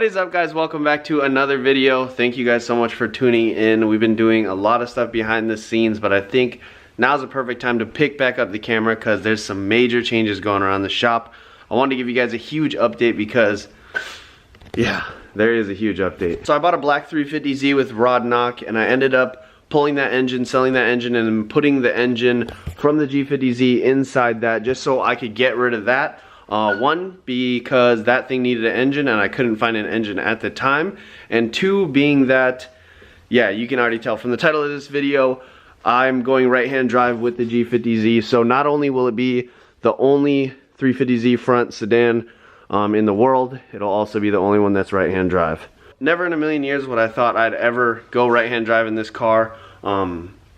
What is up, guys? Welcome back to another video. Thank you guys so much for tuning in. We've been doing a lot of stuff behind the scenes, but I think now's the perfect time to pick back up the camera because there's some major changes going around the shop. I wanted to give you guys a huge update because, yeah, there is a huge update. So I bought a black 350Z with rod knock, and I ended up pulling that engine, selling that engine, and then putting the engine from the G50Z inside that just so I could get rid of that. One, because that thing needed an engine and I couldn't find an engine at the time. And two, being that, yeah, you can already tell from the title of this video, I'm going right-hand drive with the G50Z. So not only will it be the only 350Z front sedan in the world, it'll also be the only one that's right-hand drive. Never in a million years would I thought I'd ever go right-hand drive in this car.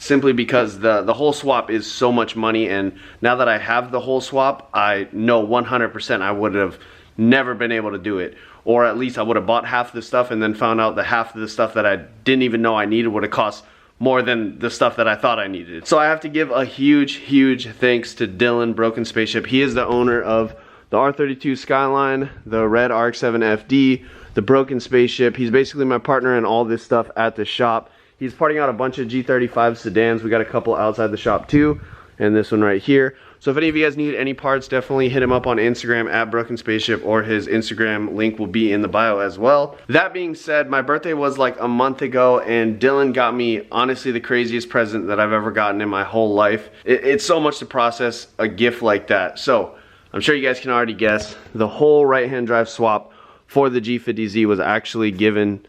Simply because the whole swap is so much money, and now that I have the whole swap, I know 100% I would have never been able to do it. Or at least I would have bought half the stuff and then found out that half of the stuff that I didn't even know I needed would have cost more than the stuff that I thought I needed. So I have to give a huge thanks to Dylan, Broken Spaceship. He is the owner of the R32 Skyline, the red RX-7 FD, the Broken Spaceship. He's basically my partner in all this stuff at the shop. He's parting out a bunch of G35 sedans. We got a couple outside the shop too, and this one right here. So if any of you guys need any parts, definitely hit him up on Instagram at Broken Spaceship, or his Instagram link will be in the bio as well. That being said, my birthday was like a month ago, and Dylan got me honestly the craziest present that I've ever gotten in my whole life. It's so much to process a gift like that. So I'm sure you guys can already guess, the whole right-hand drive swap for the G50Z was actually given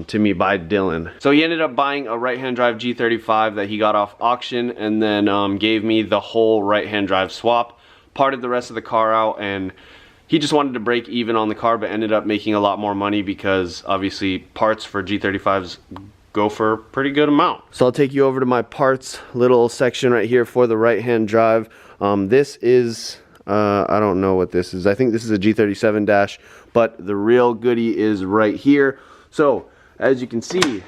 to me by Dylan. So he ended up buying a right-hand drive G35 that he got off auction, and then gave me the whole right-hand drive swap, parted the rest of the car out, and he just wanted to break even on the car, but ended up making a lot more money because obviously parts for G35s go for a pretty good amount. So I'll take you over to my parts little section right here for the right-hand drive. This is I don't know what this is. I think this is a G37 dash, but the real goodie is right here. So as you can see,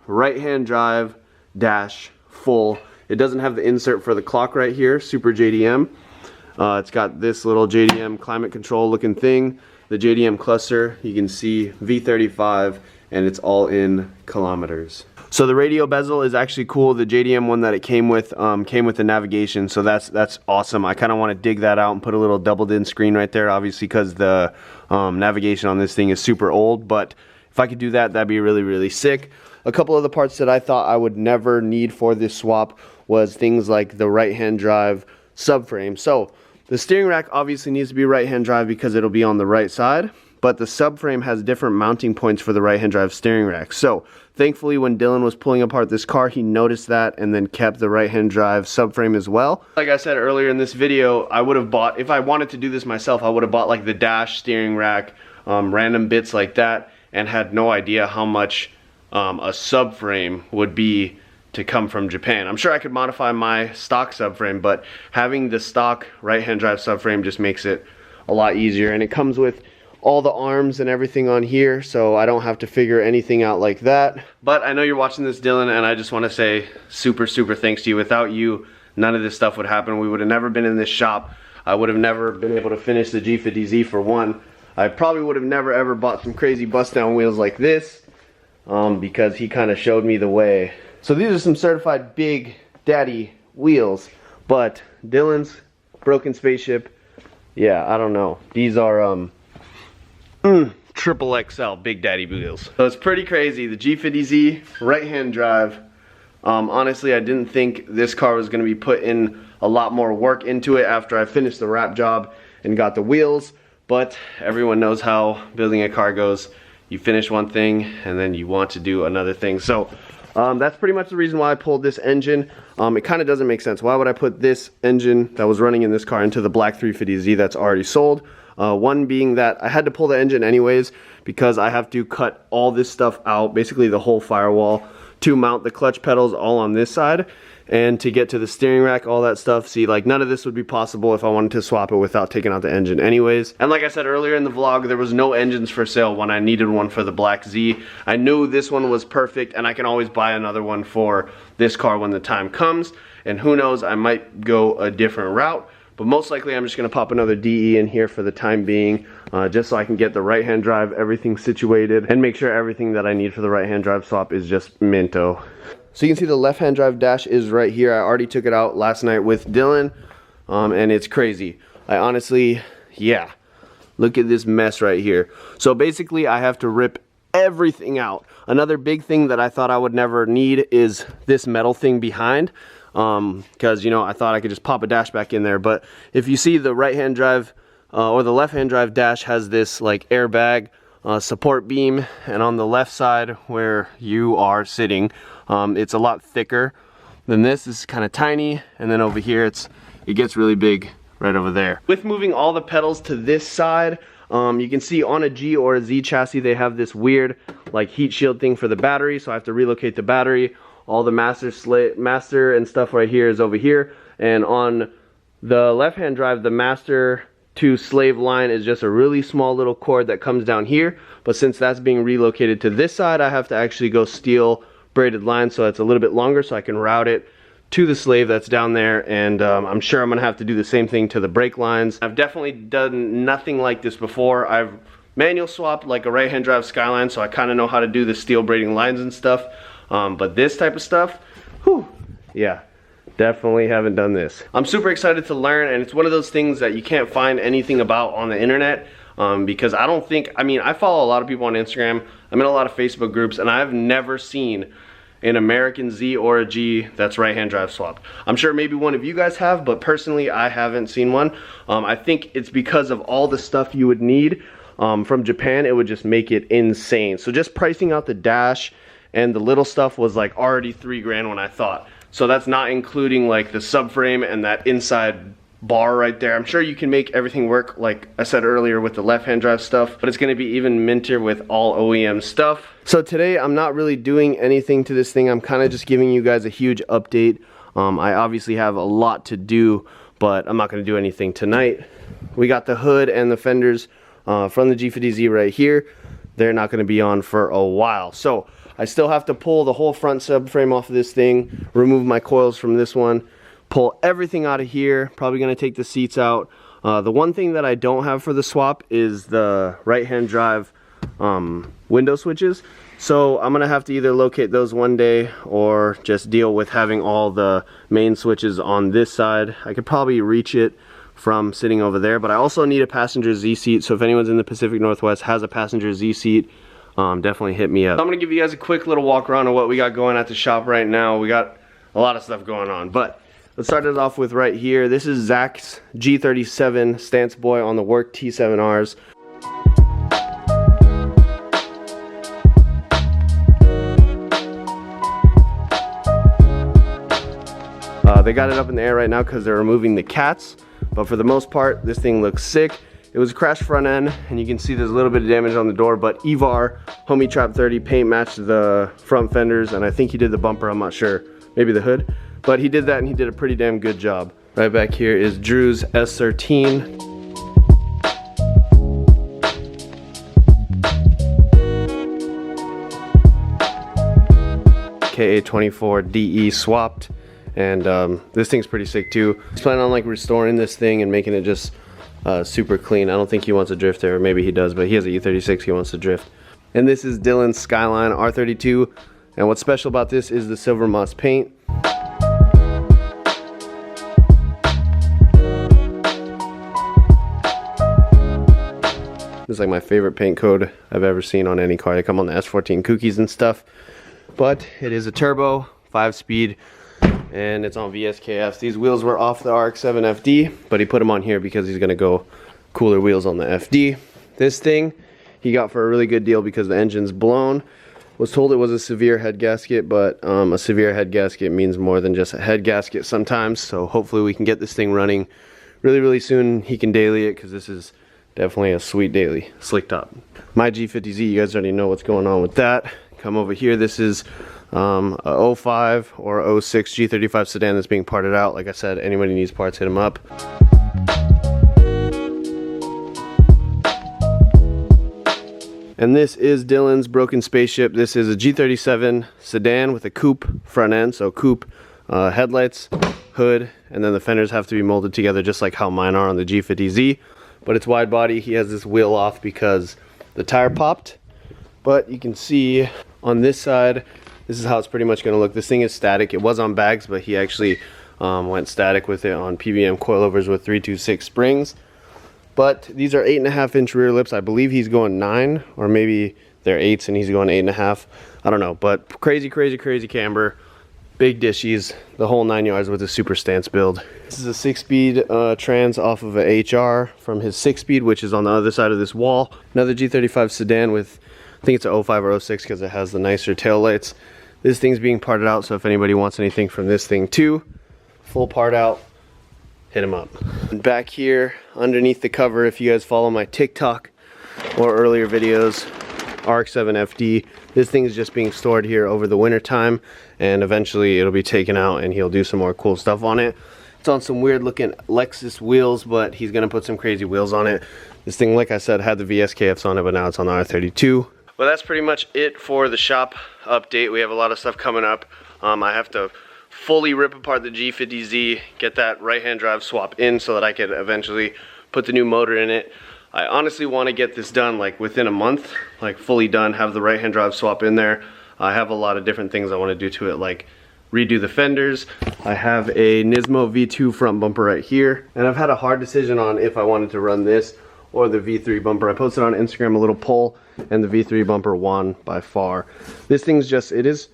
right-hand drive dash full. It doesn't have the insert for the clock right here, super JDM. It's got this little JDM climate control looking thing, the JDM cluster. You can see V35, and it's all in kilometers. So the radio bezel is actually cool. The JDM one that it came with the navigation, so that's awesome. I kind of want to dig that out and put a little doubled-in screen right there, obviously because the navigation on this thing is super old, but if I could do that, that'd be really sick. A couple of the parts that I thought I would never need for this swap was things like the right-hand drive subframe. So the steering rack obviously needs to be right-hand drive because it'll be on the right side, but the subframe has different mounting points for the right-hand drive steering rack. So thankfully, when Dylan was pulling apart this car, he noticed that and then kept the right-hand drive subframe as well. Like I said earlier in this video, I would have bought, if I wanted to do this myself, I would have bought like the dash, steering rack, random bits like that, and had no idea how much a subframe would be to come from Japan. I'm sure I could modify my stock subframe, but having the stock right-hand drive subframe just makes it a lot easier, and it comes with all the arms and everything on here, so I don't have to figure anything out like that. But I know you're watching this, Dylan, and I just want to say super thanks to you. Without you, none of this stuff would happen. We would have never been in this shop. I would have never been able to finish the G50Z for one. I probably would have never ever bought some crazy bust down wheels like this because he kind of showed me the way. So these are some certified Big Daddy wheels, but Dylan's Broken Spaceship, yeah, I don't know. These are triple XL Big Daddy wheels. So it's pretty crazy. The G50Z right-hand drive. Honestly, I didn't think this car was going to be put in a lot more work into it after I finished the wrap job and got the wheels. But everyone knows how building a car goes. You finish one thing and then you want to do another thing. So that's pretty much the reason why I pulled this engine. It kind of doesn't make sense. Why would I put this engine that was running in this car into the black 350Z that's already sold? One being that I had to pull the engine anyways because I have to cut all this stuff out, basically the whole firewall, to mount the clutch pedals all on this side. And to get to the steering rack, all that stuff. See, like, none of this would be possible if I wanted to swap it without taking out the engine anyways. And like I said earlier in the vlog, there was no engines for sale when I needed one for the Black Z. I knew this one was perfect, and I can always buy another one for this car when the time comes. And who knows, I might go a different route. but most likely I'm just gonna pop another DE in here for the time being, just so I can get the right-hand drive, everything situated, and make sure everything that I need for the right-hand drive swap is just minto. So you can see the left-hand drive dash is right here. I already took it out last night with Dylan, and it's crazy. I honestly, yeah, look at this mess right here. So basically I have to rip everything out. Another big thing that I thought I would never need is this metal thing behind, because, you know, I thought I could just pop a dash back in there. But if you see, the right-hand drive or the left-hand drive dash has this like airbag support beam, and on the left side where you are sitting, it's a lot thicker than this. This is kind of tiny, and then over here it gets really big right over there. With moving all the pedals to this side, you can see on a G or a Z chassis they have this weird like heat shield thing for the battery, so I have to relocate the battery. All the master and stuff right here is over here, and on the left-hand drive, the master to slave line is just a really small little cord that comes down here, but since that's being relocated to this side, I have to actually go steel braided line, so it's a little bit longer, so I can route it to the slave that's down there. And I'm sure I'm gonna have to do the same thing to the brake lines. I've definitely done nothing like this before. I've manual swapped like a right-hand drive Skyline, so I kind of know how to do the steel braiding lines and stuff, but this type of stuff, whew, yeah, definitely haven't done this. I'm super excited to learn, and it's one of those things that you can't find anything about on the internet, because I don't think, I mean, I follow a lot of people on Instagram, I'm in a lot of Facebook groups, and I've never seen an American Z or a G that's right-hand drive swapped. I'm sure maybe one of you guys have, but personally I haven't seen one. I think it's because of all the stuff you would need from Japan. It would just make it insane. So just pricing out the dash and the little stuff was like already $3 grand when I thought. So that's not including like the subframe and that inside bar right there. I'm sure you can make everything work, like I said earlier, with the left-hand drive stuff, but it's going to be even minter with all OEM stuff. So today I'm not really doing anything to this thing. I'm kind of just giving you guys a huge update. I obviously have a lot to do, but I'm not going to do anything tonight. We got the hood and the fenders from the G50Z right here. They're not going to be on for a while, so I still have to pull the whole front subframe off of this thing, remove my coils from this one, pull everything out of here. Probably going to take the seats out. The one thing that I don't have for the swap is the right-hand drive window switches. So I'm going to have to either locate those one day or just deal with having all the main switches on this side. I could probably reach it from sitting over there, but I also need a passenger Z seat. So if anyone's in the Pacific Northwest has a passenger Z seat, definitely hit me up. I'm going to give you guys a quick little walk around of what we got going at the shop right now. We got a lot of stuff going on, but let's start it off with right here. This is Zach's G37 Stance Boy on the Work T7Rs. They got it up in the air right now because they're removing the cats, but for the most part, this thing looks sick. It was a crashed front end, and you can see there's a little bit of damage on the door, but Evar Homie Trap 30 paint matched the front fenders, and I think he did the bumper, I'm not sure, maybe the hood. But he did that, and he did a pretty damn good job. Right back here is Drew's S13. KA24 DE swapped, and this thing's pretty sick too. He's planning on like restoring this thing and making it just super clean. I don't think he wants to drift there, or maybe he does, but he has a E36 he wants to drift. And this is Dylan's Skyline R32, and what's special about this is the silver moss paint. This is like my favorite paint code I've ever seen on any car. They come on the S14 cookies and stuff, but it is a turbo 5-speed, and it's on VSKFs. These wheels were off the RX-7 FD, but he put them on here because he's gonna go cooler wheels on the FD. This thing he got for a really good deal because the engine's blown. Was told it was a severe head gasket, but a severe head gasket means more than just a head gasket sometimes. So hopefully we can get this thing running really soon. He can daily it because this is definitely a sweet daily. Slick top. My G50Z, you guys already know what's going on with that. Come over here. This is a 05 or 06 G35 sedan that's being parted out. Like I said, anybody needs parts, hit them up. And this is Dylan's broken spaceship. This is a G37 sedan with a coupe front end, so coupe headlights. hood, and then the fenders have to be molded together just like how mine are on the G50Z. But it's wide body. He has this wheel off because the tire popped. But you can see on this side, this is how it's pretty much going to look. This thing is static. It was on bags, but he actually went static with it on PBM coilovers with 326 springs. But these are 8.5-inch rear lips. I believe he's going 9, or maybe they're 8s and he's going 8.5. I don't know, but crazy camber, big dishes, the whole 9 yards with a super stance build. This is a 6-speed trans off of a HR from his 6-speed, which is on the other side of this wall. Another G35 sedan with, I think it's a 05 or 06 because it has the nicer tail lights. This thing's being parted out, so if anybody wants anything from this thing too, full part out, hit him up. And back here underneath the cover, if you guys follow my TikTok or earlier videos, RX-7 FD, this thing is just being stored here over the winter time, and eventually it'll be taken out and he'll do some more cool stuff on it. It's on some weird looking Lexus wheels, but he's gonna put some crazy wheels on it. This thing, like I said, had the VSKFs on it, but now it's on the R32. Well, that's pretty much it for the shop update. We have a lot of stuff coming up. I have to fully rip apart the G50Z, get that right-hand drive swap in so that I could eventually put the new motor in it. I honestly want to get this done like within a month, like fully done, have the right-hand drive swap in there. I have a lot of different things I want to do to it, like redo the fenders. I have a Nismo V2 front bumper right here, and I've had a hard decision on if I wanted to run this or the V3 bumper. I posted on Instagram a little poll, and the V3 bumper won by far. This thing's just, it is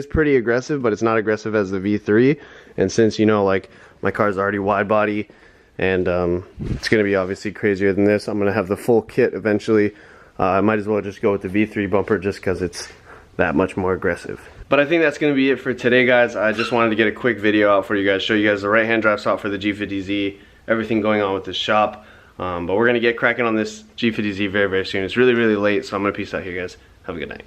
pretty aggressive, but it's not aggressive as the V3. And since, you know, like my car's already wide body, and it's gonna be obviously crazier than this, I'm gonna have the full kit eventually. I might as well just go with the V3 bumper just because it's that much more aggressive. But I think that's gonna be it for today, guys. I just wanted to get a quick video out for you guys, show you guys the right-hand drive swap for the G50Z, everything going on with this shop. But we're gonna get cracking on this G50Z very soon. It's really late, so I'm gonna peace out here, guys. Have a good night.